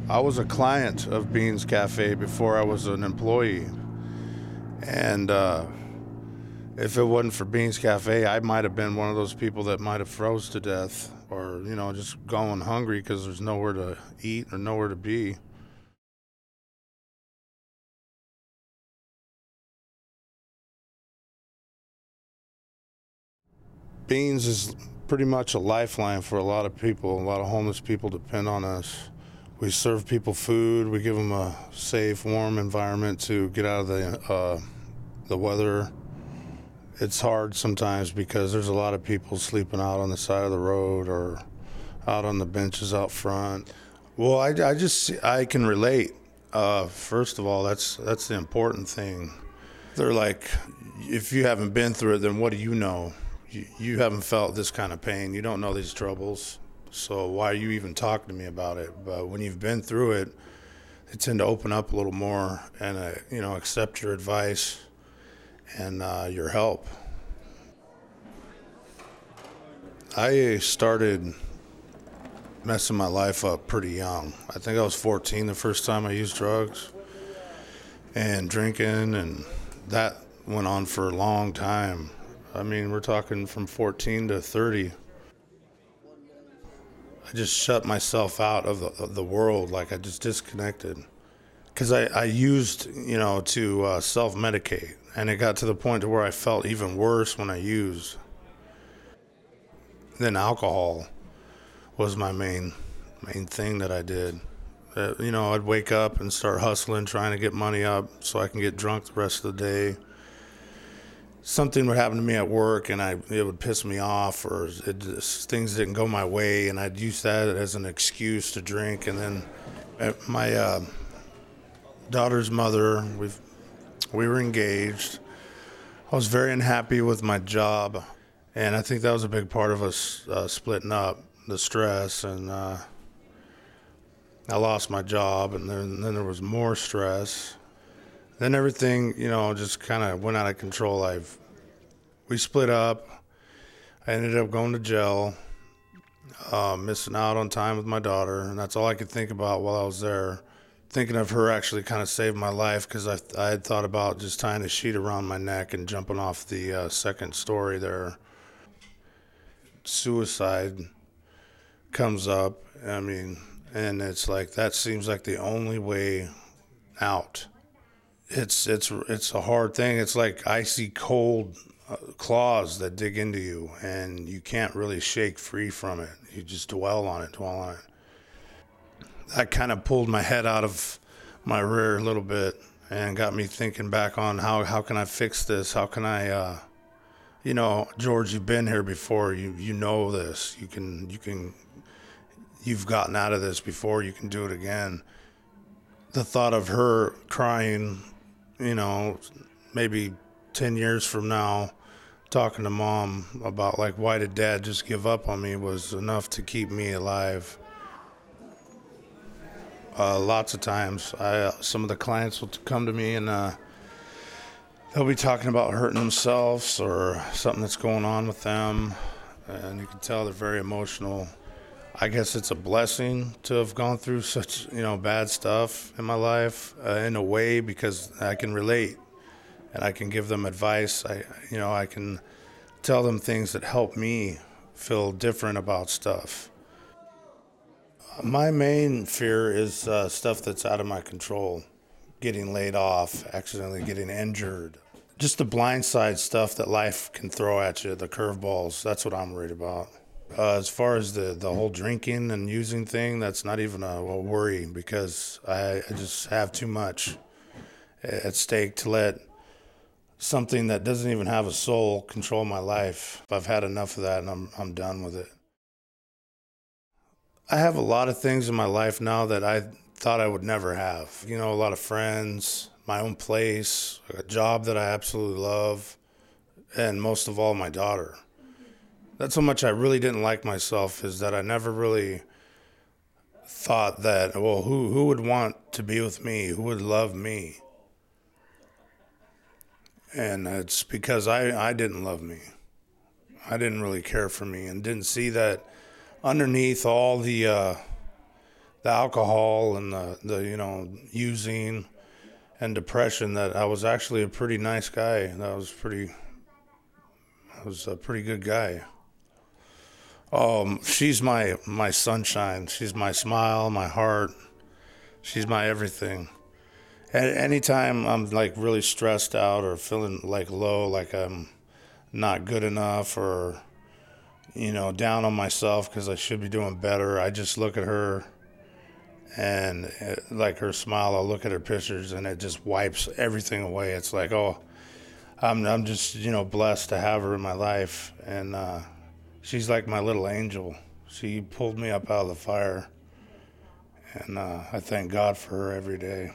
I was a client of Beans Cafe before I was an employee. And if it wasn't for Beans Cafe, I might have been one of those people that might have froze to death or, just going hungry because there's nowhere to eat or nowhere to be. Beans is pretty much a lifeline for a lot of people. A lot of homeless people depend on us. We serve people food. We give them a safe, warm environment to get out of the weather. It's hard sometimes because there's a lot of people sleeping out on the side of the road or out on the benches out front. Well, I can relate. First of all, that's the important thing. They're like, if you haven't been through it, then what do you know? You haven't felt this kind of pain. You don't know these troubles. So why are you even talking to me about it? But when you've been through it, they tend to open up a little more and, accept your advice and your help. I started messing my life up pretty young. I think I was 14 the first time I used drugs and drinking, and that went on for a long time. I mean, we're talking from 14 to 30. I just shut myself out of the world, like I just disconnected. Because I used, to self-medicate, and it got to the point to where I felt even worse when I used. Then alcohol was my main thing that I did. I'd wake up and start hustling, trying to get money up so I can get drunk the rest of the day. Something would happen to me at work, and it would piss me off, or things didn't go my way, and I'd use that as an excuse to drink. And then my daughter's mother, we were engaged. I was very unhappy with my job, and I think that was a big part of us splitting up, the stress, and I lost my job, and then there was more stress. Then everything, just kind of went out of control. We split up. I ended up going to jail, missing out on time with my daughter, and that's all I could think about while I was there. Thinking of her actually kind of saved my life because I had thought about just tying a sheet around my neck and jumping off the second story there. Suicide comes up, and it's like that seems like the only way out. It's a hard thing. It's like icy cold claws that dig into you, and you can't really shake free from it. You just dwell on it. That kind of pulled my head out of my rear a little bit and got me thinking back on how can I fix this? How can I, George, you've been here before. You know this. You've gotten out of this before. You can do it again. The thought of her crying, maybe 10 years from now, talking to mom about like, why did dad just give up on me, was enough to keep me alive. Lots of times, some of the clients will come to me and they'll be talking about hurting themselves or something that's going on with them, and you can tell they're very emotional. I guess it's a blessing to have gone through such, bad stuff in my life in a way, because I can relate and I can give them advice. I can tell them things that help me feel different about stuff. My main fear is stuff that's out of my control. Getting laid off, accidentally getting injured. Just the blindside stuff that life can throw at you, the curveballs. That's what I'm worried about. As far as the whole drinking and using thing, that's not even a worry, because I just have too much at stake to let something that doesn't even have a soul control my life. I've had enough of that, and I'm done with it. I have a lot of things in my life now that I thought I would never have. A lot of friends, my own place, a job that I absolutely love, and most of all, my daughter. That's how much I really didn't like myself, is that I never really thought that, well, who would want to be with me? Who would love me? And it's because I didn't love me. I didn't really care for me, and didn't see that underneath all the the alcohol and the using and depression, that I was actually a pretty nice guy. I was a pretty good guy. She's my sunshine. She's my smile, my heart. She's my everything. Anytime I'm like really stressed out or feeling like low, like I'm not good enough, or down on myself because I should be doing better, I just look at her, and like her smile, I'll look at her pictures and it just wipes everything away. It's like, oh, I'm just blessed to have her in my life, and she's like my little angel. She pulled me up out of the fire, and I thank God for her every day.